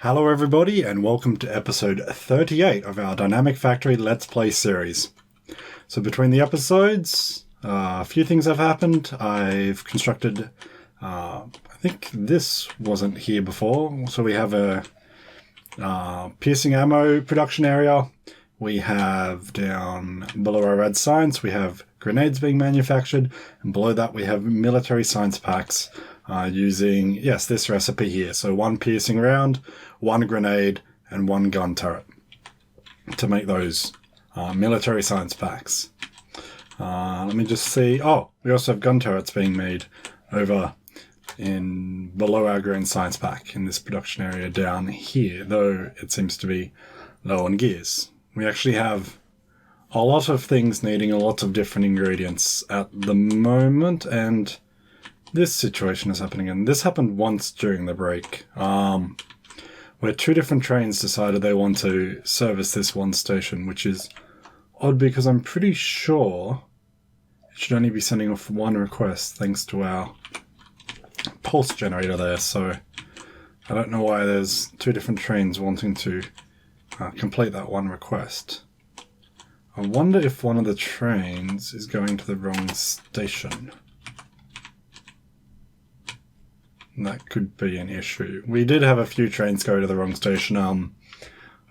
Hello everybody and welcome to episode 38 of our Dynamic Factory Let's Play series. So between the episodes, a few things have happened. I've constructed, I think this wasn't here before, so we have a piercing ammo production area. We have down below our red science, we have grenades being manufactured, and below that we have military science packs using, yes, this recipe here. So one piercing round, one grenade, and one gun turret to make those military science packs. Let me just see. Oh, we also have gun turrets being made over in below our green science pack in this production area down here, though it seems to be low on gears. We actually have a lot of things needing a lot of different ingredients at the moment, and this situation is happening, and this happened once during the break, where two different trains decided they want to service this one station, which is odd because I'm pretty sure it should only be sending off one request thanks to our pulse generator there, so I don't know why there's two different trains wanting to complete that one request. I wonder if one of the trains is going to the wrong station. That could be an issue. We did have a few trains go to the wrong station. I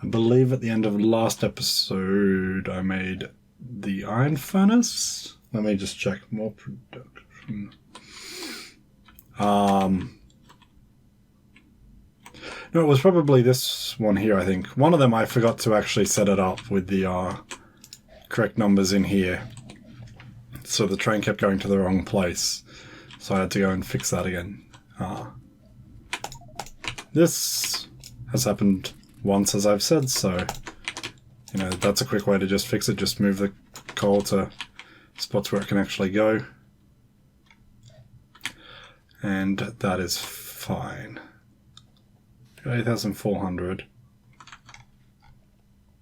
believe at the end of last episode I made the iron furnace. Let me just check. More production. No, it was probably this one here, I think. One of them I forgot to actually set it up with the correct numbers in here. So the train kept going to the wrong place. So I had to go and fix that again. This has happened once, as I've said, so you know that's a quick way to just fix it. Just move the coal to spots where it can actually go, and that is fine. 8,400.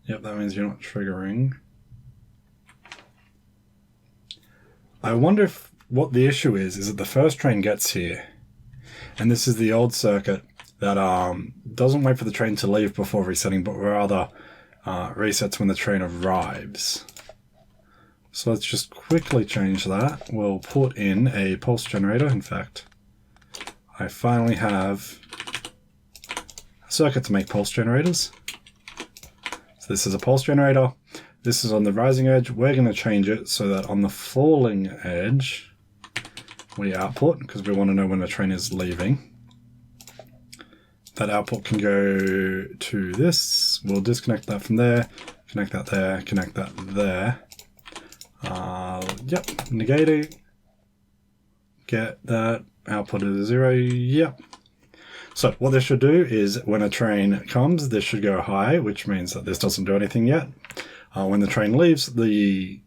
Yep, that means you're not triggering. I wonder if what the issue is that the first train gets here, and this is the old circuit that doesn't wait for the train to leave before resetting, but rather resets when the train arrives. So let's just quickly change that. We'll put in a pulse generator. In fact, I finally have a circuit to make pulse generators. So this is a pulse generator. This is on the rising edge. We're going to change it so that on the falling edge we output, because we want to know when the train is leaving. That output can go to this. We'll disconnect that from there, connect that there, connect that there. Yep, negating. Get that output is 0. Yep. So what this should do is when a train comes, this should go high, which means that this doesn't do anything yet. When the train leaves, the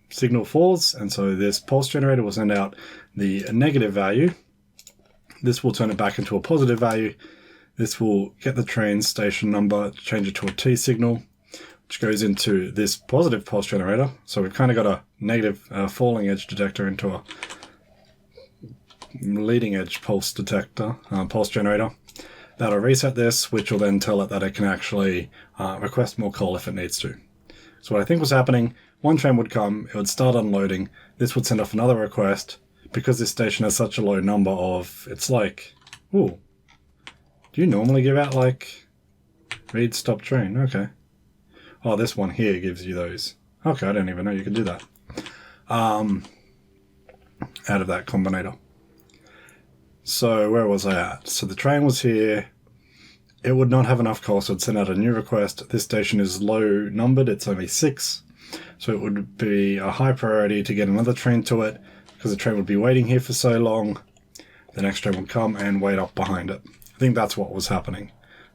signal falls, and so this pulse generator will send out the negative value. This will turn it back into a positive value. This will get the train station number, change it to a T signal, which goes into this positive pulse generator. So we've kind of got a negative falling edge detector into a leading edge pulse detector, pulse generator. That'll reset this, which will then tell it that it can actually request more coal if it needs to. So what I think was happening, one train would come, it would start unloading, this would send off another request. Because this station has such a low number of, it's like, ooh, do you normally give out like, read stop train? Okay. Oh, this one here gives you those. Okay, I didn't even know you could do that. Out of that combinator. So where was I at? So the train was here. It would not have enough coal, so it'd send out a new request. This station is low numbered, it's only 6. So it would be a high priority to get another train to it, because the train would be waiting here for so long. The next train would come and wait up behind it. I think that's what was happening.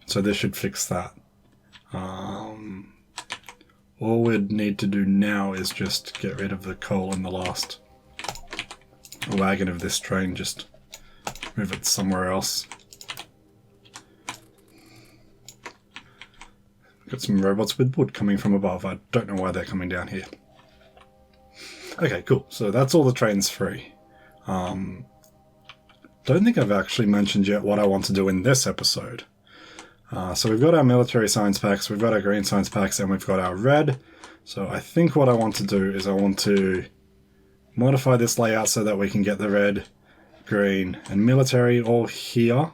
So this should fix that. All we'd need to do now is just get rid of the coal in the last wagon of this train, just move it somewhere else. Got some robots with wood coming from above. I don't know why they're coming down here. Okay, cool. So that's all the trains free. don't think I've actually mentioned yet what I want to do in this episode. So we've got our military science packs, we've got our green science packs, and we've got our red. So I think what I want to do is I want to modify this layout so that we can get the red, green, and military all here.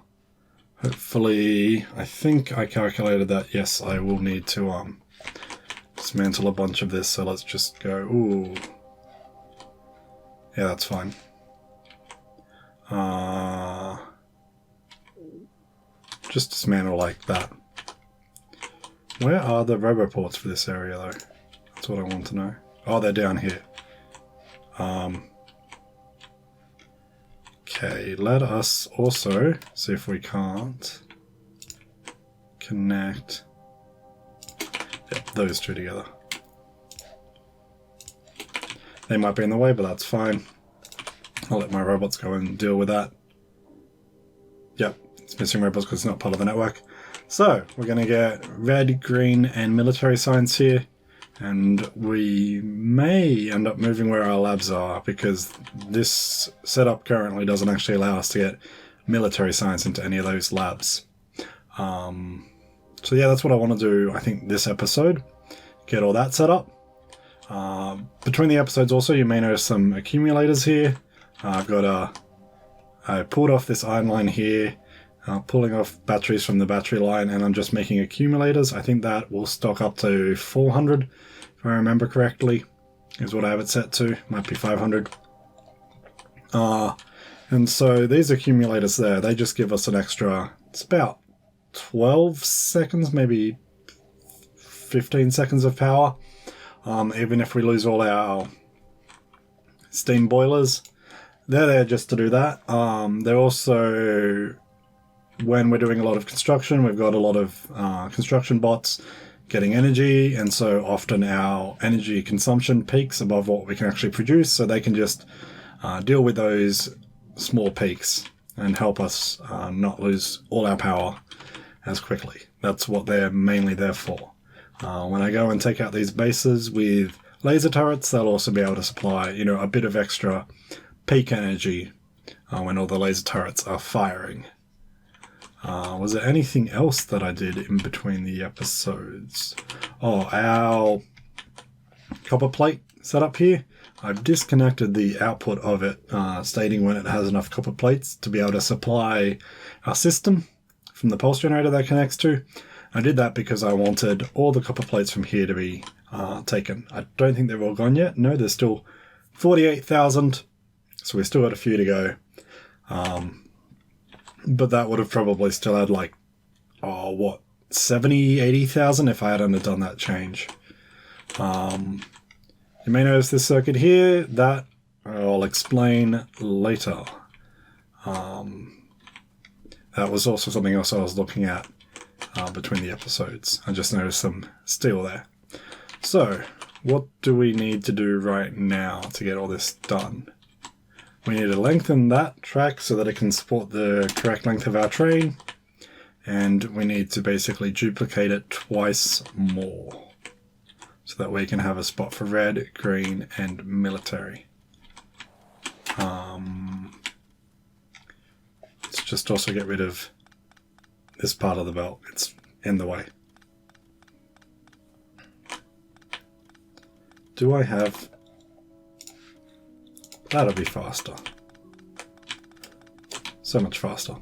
Hopefully, I think I calculated that, yes, I will need to dismantle a bunch of this, so let's just go, ooh. Yeah, that's fine. Just dismantle like that. Where are the roboports for this area, though? That's what I want to know. Oh, they're down here. Okay, let us also see if we can't connect those two together. They might be in the way, but that's fine. I'll let my robots go and deal with that. Yep, it's missing robots because it's not part of the network. So, we're going to get red, green, and military science here. And we may end up moving where our labs are, because this setup currently doesn't actually allow us to get military science into any of those labs. So yeah, that's what I want to do, I think, this episode. Get all that set up. Between the episodes also, you may notice some accumulators here. I pulled off this iron line here, pulling off batteries from the battery line, and I'm just making accumulators. I think that will stock up to 400, if I remember correctly, is what I have it set to. Might be 500. And so these accumulators there, they just give us an extra, it's about 12 seconds, maybe 15 seconds of power. Even if we lose all our steam boilers, they're there just to do that. They're also, when we're doing a lot of construction, we've got a lot of construction bots getting energy, and so often our energy consumption peaks above what we can actually produce, so they can just deal with those small peaks and help us not lose all our power as quickly. That's what they're mainly there for. When I go and take out these bases with laser turrets, they'll also be able to supply, you know, a bit of extra peak energy when all the laser turrets are firing. Was there anything else that I did in between the episodes? Oh, our copper plate setup here. I've disconnected the output of it, stating when it has enough copper plates to be able to supply our system from the pulse generator that connects to. I did that because I wanted all the copper plates from here to be taken. I don't think they're all gone yet. No, there's still 48,000. So we've still got a few to go. But that would have probably still had like, 70, 80,000 if I hadn't done that change. You may notice this circuit here. That I'll explain later. That was also something else I was looking at between the episodes. I just noticed some steel there. So, what do we need to do right now to get all this done? We need to lengthen that track so that it can support the correct length of our train. And we need to basically duplicate it twice more, so that we can have a spot for red, green, and military. Let's just also get rid of this part of the belt. It's in the way. Do I have... That'll be faster. So much faster.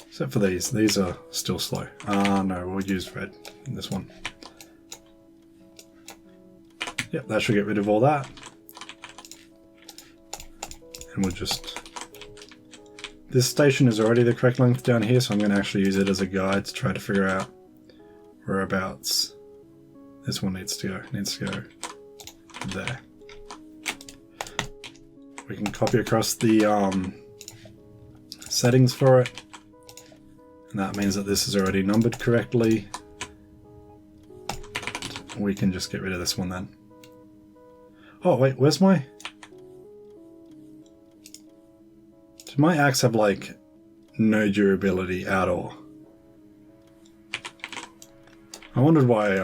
Except for these. These are still slow. No, we'll use red in this one. Yep, that should get rid of all that. And we'll just... This station is already the correct length down here, so I'm going to actually use it as a guide to try to figure out whereabouts this one needs to go. It needs to go there. We can copy across the settings for it. And that means that this is already numbered correctly. We can just get rid of this one then. Oh wait, where's my... Did my axe have like no durability at all? I wondered why,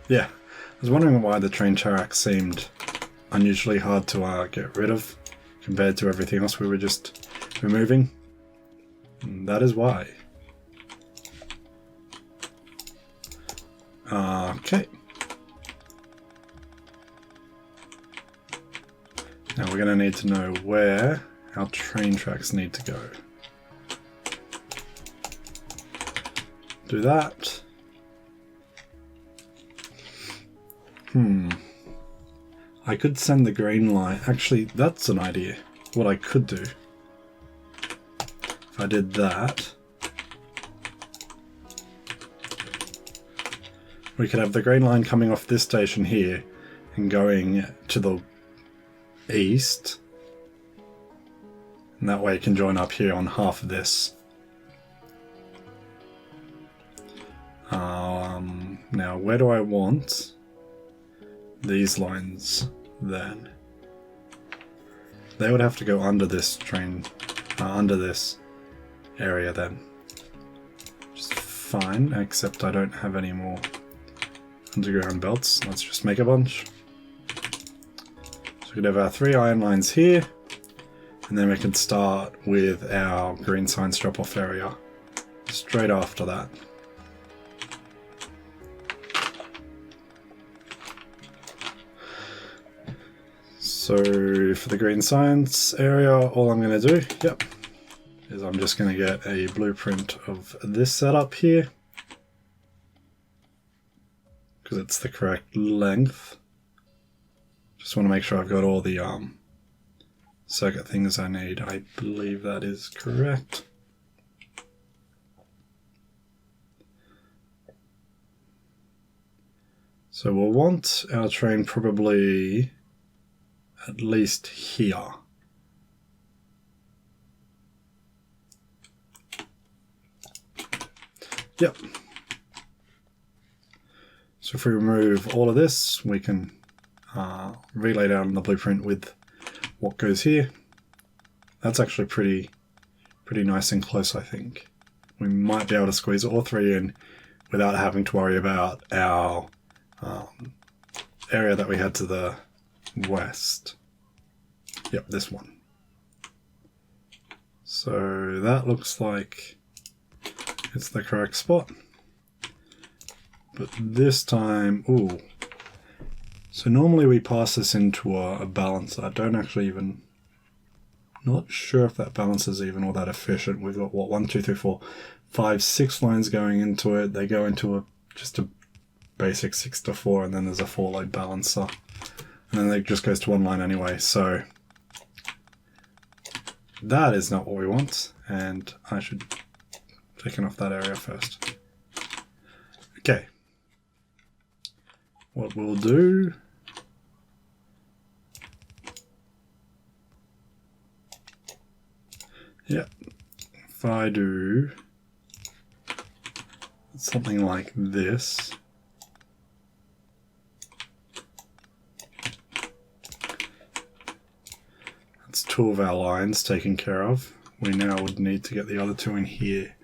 yeah. I was wondering why the train track seemed unusually hard to get rid of. compared to everything else we were just removing. And that is why. Okay. Now we're going to need to know where our train tracks need to go. Do that. I could send the green line. Actually, that's an idea. What I could do. If I did that, we could have the green line coming off this station here and going to the east. And that way it can join up here on half of this. Now, where do I want these lines then? They would have to go under this train, under this area then. Which is fine, except I don't have any more underground belts. Let's just make a bunch. So we could have our 3 iron lines here, and then we can start with our green signs drop-off area straight after that. So for the green science area, all I'm going to do, is I'm just going to get a blueprint of this setup here, because it's the correct length. Just want to make sure I've got all the circuit things I need. I believe that is correct. So we'll want our train probably at least here. Yep. So if we remove all of this, we can relay down the blueprint with what goes here. That's actually pretty nice and close, I think. We might be able to squeeze all 3 in without having to worry about our area that we had to the west. Yep, this one. So that looks like it's the correct spot. But this time, ooh. So normally we pass this into a balancer. I don't actually even, not sure if that balancer is even all that efficient. We've got what, 1, 2, 3, 4, 5, 6 lines going into it. They go into just a basic 6 to 4, and then there's a 4 load balancer. And then it just goes to 1 line anyway, so that is not what we want, and I should take off that area first. Okay. What we'll do if I do something like this, that's 2 of our lines taken care of. We now would need to get the other 2 in here.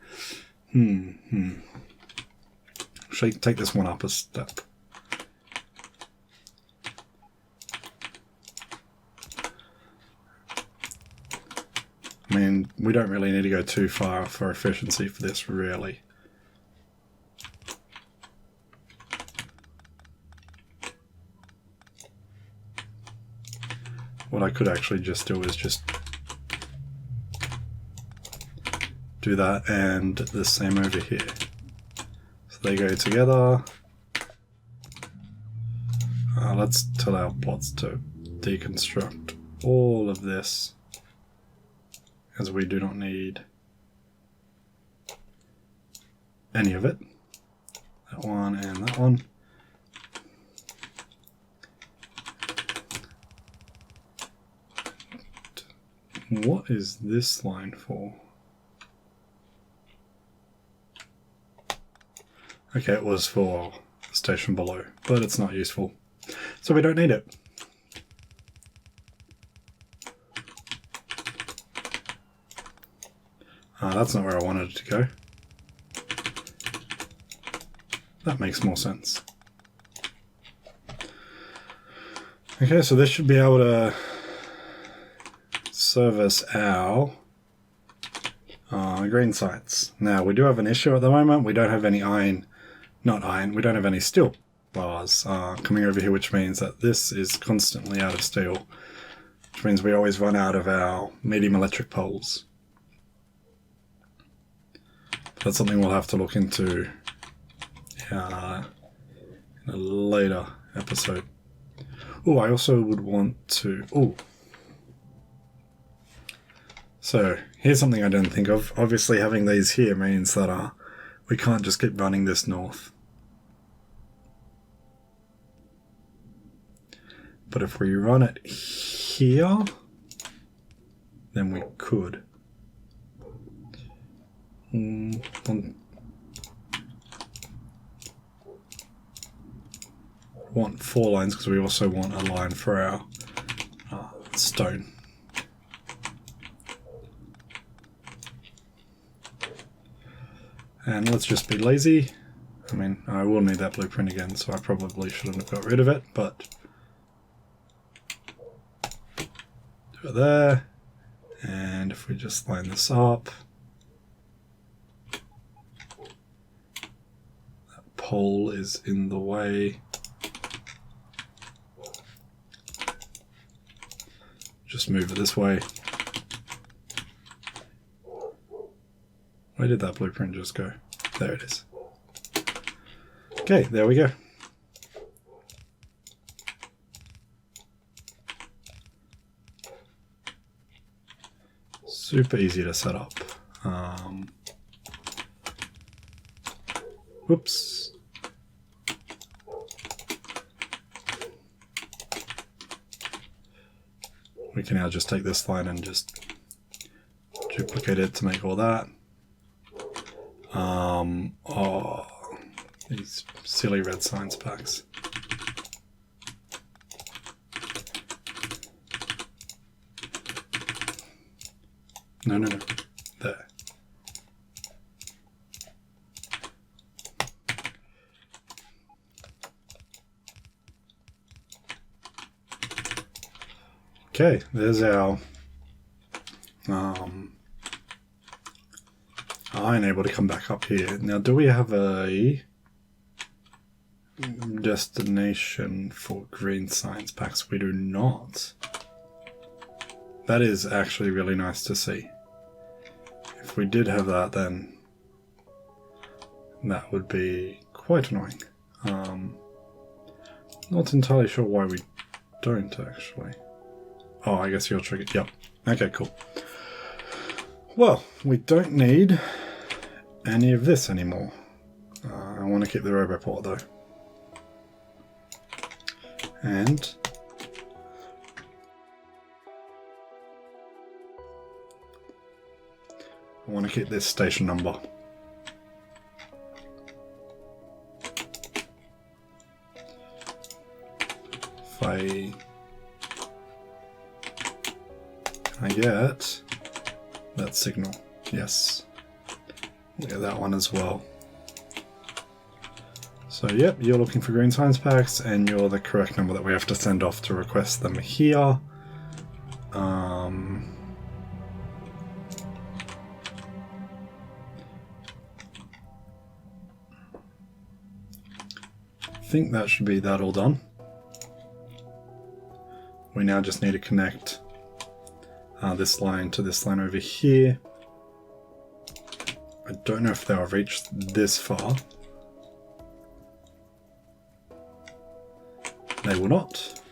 Should I take this one up a step? I mean, we don't really need to go too far for efficiency for this, really. What I could actually just do is just do that and the same over here. So they go together. Let's tell our plots to deconstruct all of this, as we do not need any of it. That one and that one. What is this line for? Okay, it was for the station below, but it's not useful, so we don't need it. That's not where I wanted it to go. That makes more sense. Okay, so this should be able to service our green sites. Now, we do have an issue at the moment. We don't have any we don't have any steel bars coming over here, which means that this is constantly out of steel, which means we always run out of our medium electric poles. That's something we'll have to look into in a later episode. Oh, I also would want to... Oh. So, here's something I didn't think of. Obviously, having these here means that we can't just keep running this north. But if we run it here, then we could. Want 4 lines because we also want a line for our stone. And let's just be lazy. I mean, I will need that blueprint again, so I probably shouldn't have got rid of it, but do it there. And if we just line this up, that pole is in the way. Just move it this way. Where did that blueprint just go? There it is. Okay, there we go. Super easy to set up. Whoops. We can now just take this line and just duplicate it to make all that. Oh, these silly red science packs. No. There. Okay, there's our iron able to come back up here. Now, do we have a destination for green science packs? We do not. That is actually really nice to see. If we did have that, then that would be quite annoying. Not entirely sure why we don't, actually. Oh, I guess you're triggered. Yep. Okay, cool. Well, we don't need any of this anymore. I want to keep the roboport though. And I want to keep this station number. If I get that signal, yes. We'll get that one as well. So yep, you're looking for green science packs and you're the correct number that we have to send off to request them here. I think that should be that all done. We now just need to connect this line to this line over here. I don't know if they'll reach this far. They will not.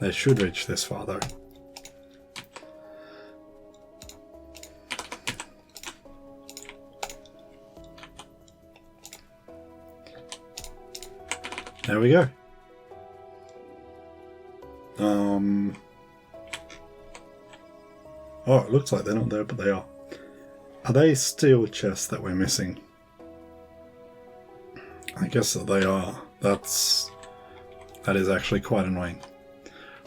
They should reach this far though. There we go. Oh, it looks like they're not there, but they are. Are they steel chests that we're missing? I guess that they are. That is actually quite annoying.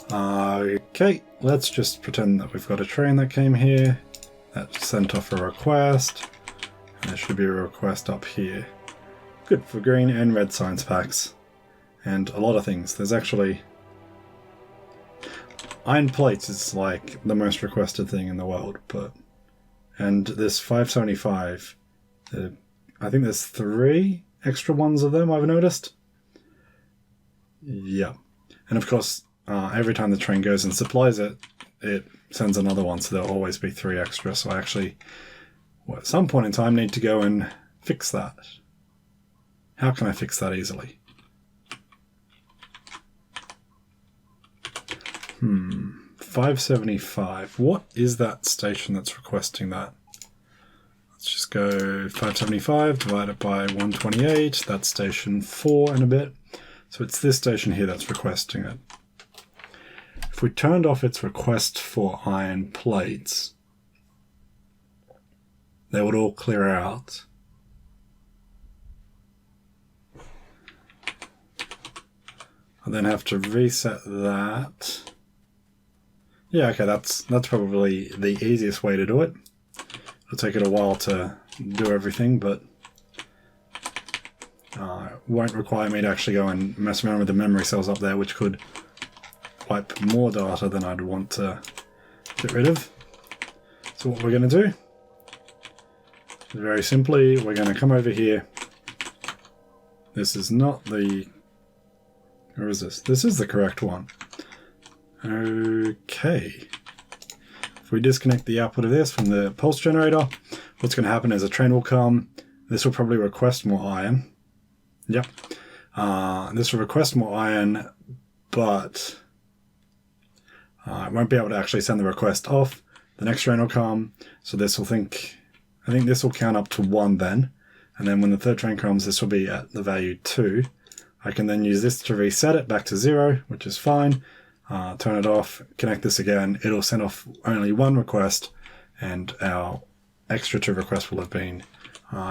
Okay, let's just pretend that we've got a train that came here. That sent off a request. And there should be a request up here. Good for green and red science packs. And a lot of things. There's actually... Iron plates is like the most requested thing in the world, and this 575, I think there's 3 extra ones of them I've noticed. Yeah. And of course, every time the train goes and supplies it, it sends another one, so there'll always be 3 extra. So I actually, at some point in time, need to go and fix that. How can I fix that easily? 575. What is that station that's requesting that? Let's just go 575 divided by 128. That's station 4 and a bit. So it's this station here that's requesting it. If we turned off its request for iron plates, they would all clear out. I then have to reset that. Yeah, okay, that's probably the easiest way to do it. It'll take it a while to do everything, but it won't require me to actually go and mess around with the memory cells up there, which could wipe more data than I'd want to get rid of. So what we're going to do, very simply, we're going to come over here. This is not the... Or is this? This is the correct one. Okay. If we disconnect the output of this from the pulse generator, what's going to happen is a train will come. This will probably request more iron. Yep. This will request more iron, but it won't be able to actually send the request off. The next train will come, so this will think... I think this will count up to 1 then. And then when the third train comes, this will be at the value 2. I can then use this to reset it back to 0, which is fine. Turn it off, connect this again. It'll send off only 1 request, and our extra 2 requests will have been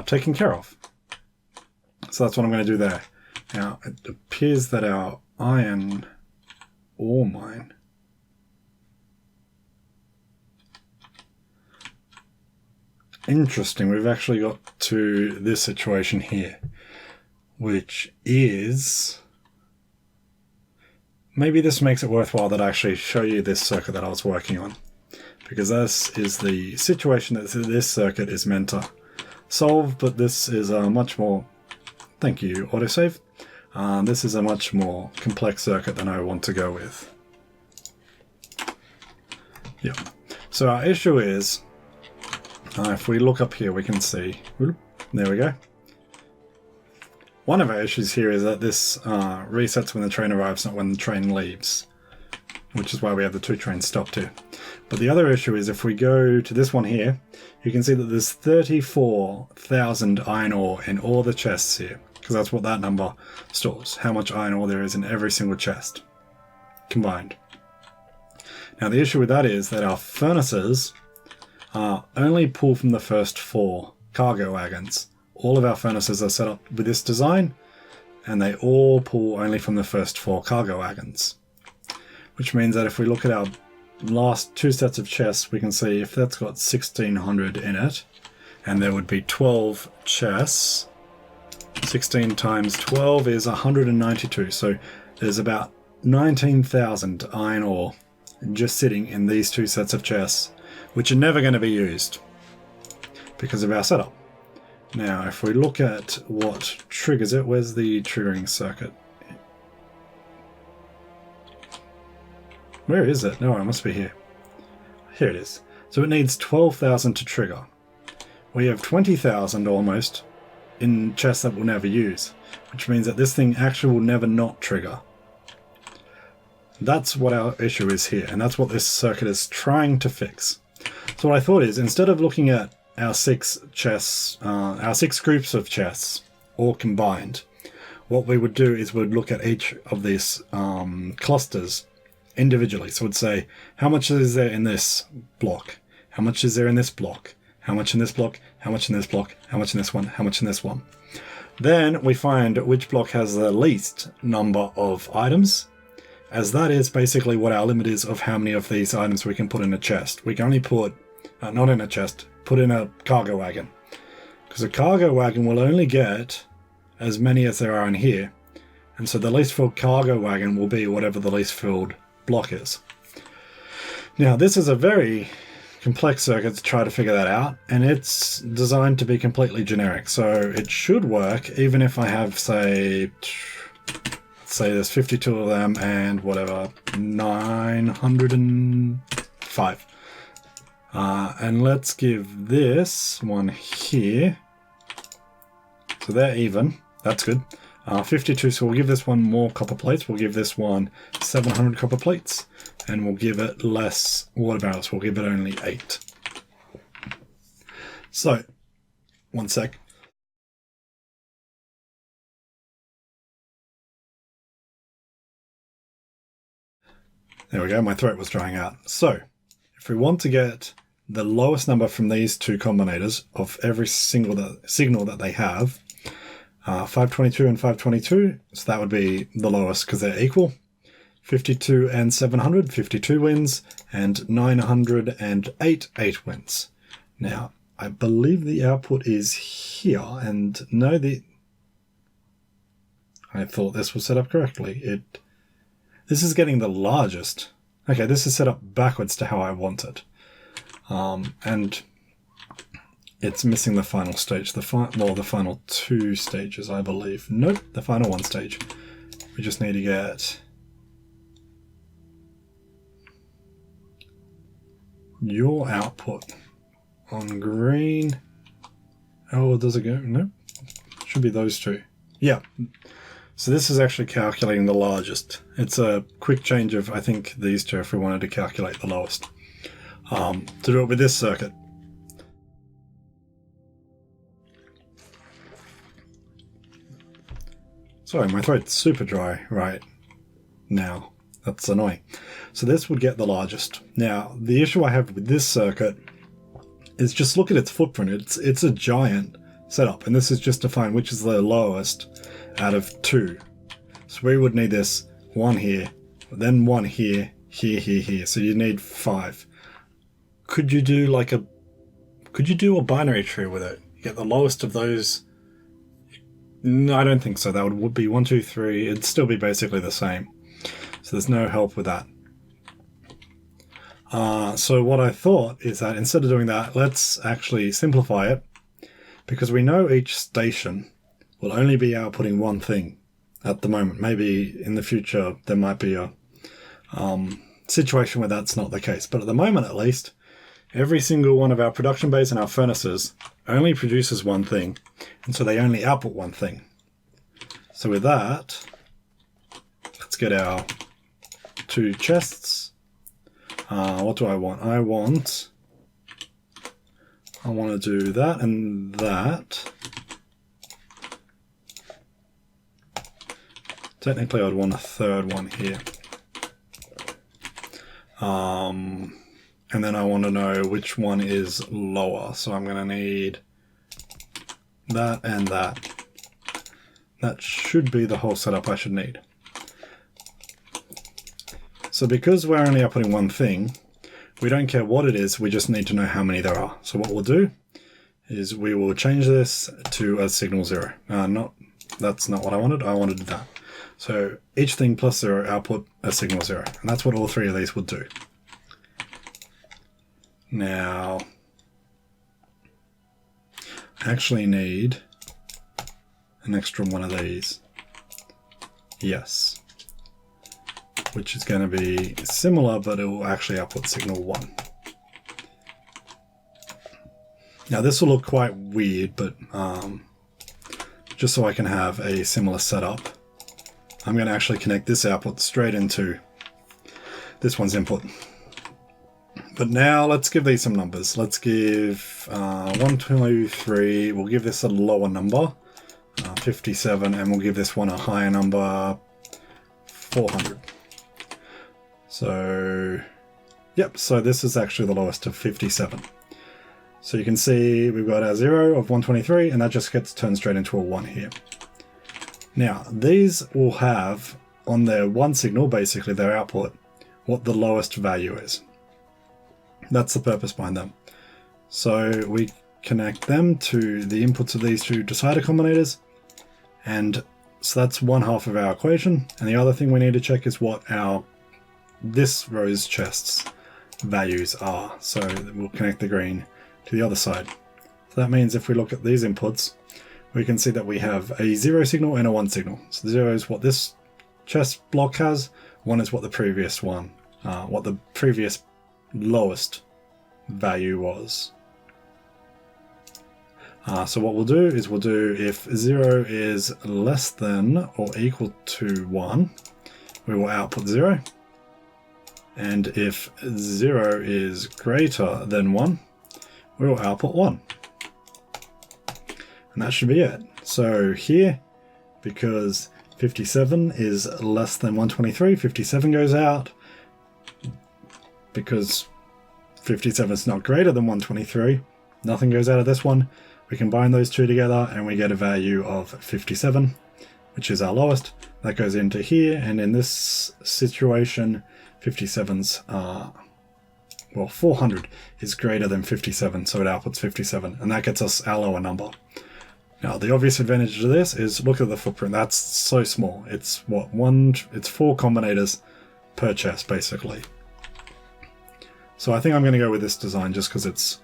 taken care of. So that's what I'm going to do there. Now, it appears that our iron ore mine... Interesting, we've actually got to this situation here, which is... Maybe this makes it worthwhile that I actually show you this circuit that I was working on, because this is the situation that this circuit is meant to solve, but this is a much more... Thank you, autosave. This is a much more complex circuit than I want to go with. Yeah. So our issue is... if we look up here, we can see... There we go. One of our issues here is that this resets when the train arrives, not when the train leaves, which is why we have the 2 trains stopped here. But the other issue is if we go to this one here, you can see that there's 34,000 iron ore in all the chests here, because that's what that number stores, how much iron ore there is in every single chest, combined. Now the issue with that is that our furnaces only pull from the first 4 cargo wagons. All of our furnaces are set up with this design, and they all pull only from the first 4 cargo wagons. Which means that if we look at our last 2 sets of chests, we can see if that's got 1600 in it, and there would be 12 chests, 16 times 12 is 192, so there's about 19,000 iron ore just sitting in these 2 sets of chests, which are never going to be used because of our setup. Now, if we look at what triggers it, where's the triggering circuit? Where is it? No, it must be here. Here it is. So it needs 12,000 to trigger. We have 20,000 almost in chests that we'll never use, which means that this thing actually will never not trigger. That's what our issue is here, and that's what this circuit is trying to fix. So what I thought is, instead of looking at our 6 chests, our 6 groups of chests, all combined, what we would do is we'd look at each of these clusters individually. So we'd say, how much is there in this block? How much is there in this block? How much in this block? How much in this block? How much in this one? How much in this one? Then we find which block has the least number of items, as that is basically what our limit is of how many of these items we can put in a chest. We can only put, not in a chest, put in a cargo wagon. Because a cargo wagon will only get as many as there are in here. And so the least filled cargo wagon will be whatever the least filled block is. Now, this is a very complex circuit to try to figure that out, and it's designed to be completely generic, so it should work even if I have, say there's 52 of them and whatever, 905. And let's give this one here, so they're even, that's good. 52, so we'll give this one more copper plates, we'll give this one 700 copper plates, and we'll give it less water barrels, we'll give it only 8. So, one sec. There we go, my throat was drying out. So, if we want to get the lowest number from these two combinators of every single signal that they have, 522 and 522, so that would be the lowest because they're equal. 52 and 700, 52 wins, and 908, 8 wins. Now, I believe the output is here, and no, I thought this was set up correctly. This is getting the largest. Okay, this is set up backwards to how I want it. And it's missing the final stage. The final 2 stages, I believe. Nope, the final 1 stage. We just need to get your output on green. Oh, does it go? No, should be those 2. Yeah. So this is actually calculating the largest. It's a quick change of, I think, these 2 if we wanted to calculate the lowest. To do it with this circuit. Sorry, my throat's super dry right now. That's annoying. So this would get the largest. Now, the issue I have with this circuit is just look at its footprint. It's a giant setup, and this is just to find which is the lowest out of 2. So we would need this 1 here, then 1 here, here. So you need 5. Could you do a binary tree with it? You get the lowest of those. No, I don't think so. That would be 1, 2, 3. It'd still be basically the same. So there's no help with that. So what I thought is that instead of doing that, let's actually simplify it, because we know each station will only be outputting one thing at the moment. Maybe in the future there might be a situation where that's not the case. But at the moment, at least, every single one of our production bays and our furnaces only produces one thing, and so they only output one thing. So with that, let's get our 2 chests. What do I want? I want to do that and that. Technically, I'd want a 3rd one here. And then I want to know which one is lower. So I'm going to need that and that. That should be the whole setup I should need. So because we're only outputting one thing, we don't care what it is, we just need to know how many there are. So what we'll do is we will change this to a signal 0. That's not what I wanted that. So each thing plus 0 output a signal 0. And that's what all 3 of these would do. Now, I actually need an extra one of these. Yes. Which is going to be similar, but it will actually output signal 1. Now this will look quite weird, but just so I can have a similar setup, I'm going to actually connect this output straight into this one's input. But now let's give these some numbers. Let's give 1, 2, 3. We'll give this a lower number, 57, and we'll give this one a higher number, 400. So, yep, so this is actually the lowest of 57. So you can see we've got our 0 of 123, and that just gets turned straight into a 1 here. Now, these will have, on their 1 signal, basically their output, what the lowest value is. That's the purpose behind them. So we connect them to the inputs of these 2 decider combinators, and so that's 1/2 of our equation. And the other thing we need to check is what this row's chests values are. So we'll connect the green to the other side. So that means if we look at these inputs, we can see that we have a 0 signal and a 1 signal. So 0 is what this chest block has, 1 is what the previous one, what the previous lowest value was. So what we'll do is we'll do if 0 is less than or equal to 1, we will output 0. And if 0 is greater than 1, we will output 1. And that should be it. So here, because 57 is less than 123, 57 goes out. Because 57 is not greater than 123, nothing goes out of this one. We combine those two together and we get a value of 57, which is our lowest. That goes into here, and in this situation, 57's, 400 is greater than 57, so it outputs 57, and that gets us our lower number. Now, the obvious advantage to this is look at the footprint. That's so small. It's what, it's 4 combinators per chest, basically. So I think I'm going to go with this design just because it's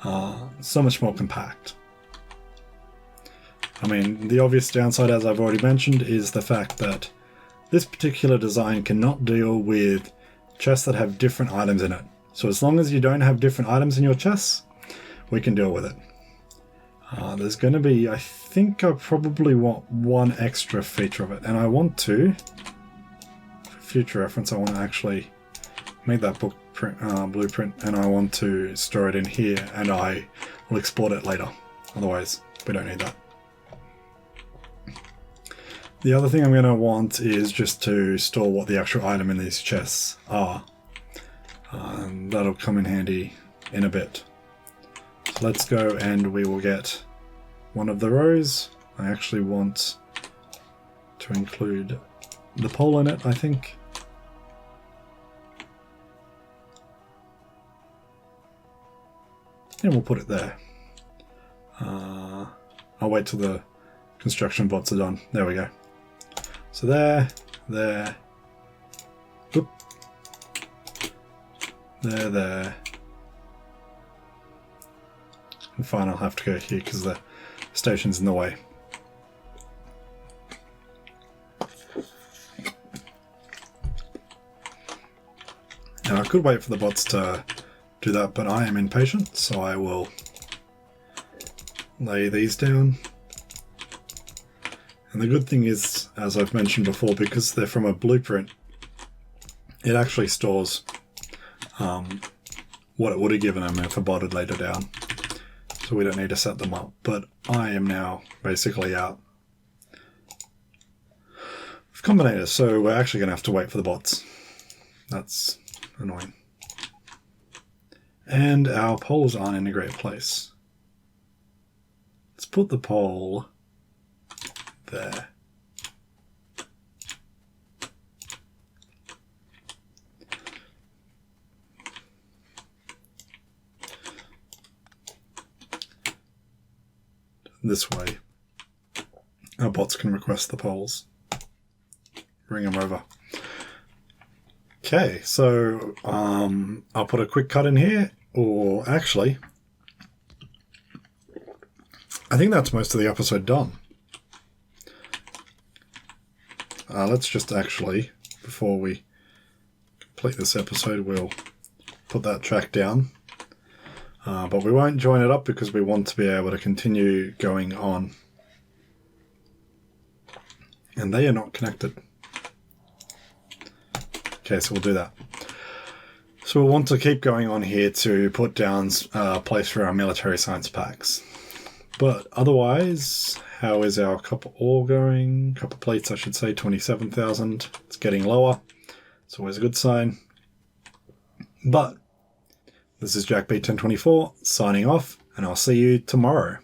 so much more compact. I mean, the obvious downside, as I've already mentioned, is the fact that this particular design cannot deal with chests that have different items in it. So as long as you don't have different items in your chests, we can deal with it. There's going to be, I think I probably want one extra feature of it. And I want to, for future reference, I want to actually make that blueprint, and I want to store it in here, and I will export it later. Otherwise, we don't need that. The other thing I'm going to want is just to store what the actual item in these chests are. That'll come in handy in a bit. So let's go and we will get one of the rows. I actually want to include the pole in it, I think. And we'll put it there. I'll wait till the construction bots are done. There we go. So there, whoop, there. And fine, I'll have to go here because the station's in the way. Now I could wait for the bots to do that, but I am impatient, so I will lay these down. And the good thing is, as I've mentioned before, because they're from a blueprint, it actually stores what it would have given them if a bot had laid it down. So we don't need to set them up. But I am now basically out of combinators, so we're actually going to have to wait for the bots. That's annoying. And our poles aren't in a great place. Let's put the pole there. This way, our bots can request the poles. Bring them over. Okay, so I'll put a quick cut in here, or actually, I think that's most of the episode done. Let's just actually, before we complete this episode, we'll put that track down. But we won't join it up because we want to be able to continue going on. And they are not connected. Okay, so we'll do that. So we'll want to keep going on here to put down a place for our military science packs. But otherwise, how is our copper ore going? Copper plates, I should say, 27,000. It's getting lower. It's always a good sign. But this is Jack B1024 signing off, and I'll see you tomorrow.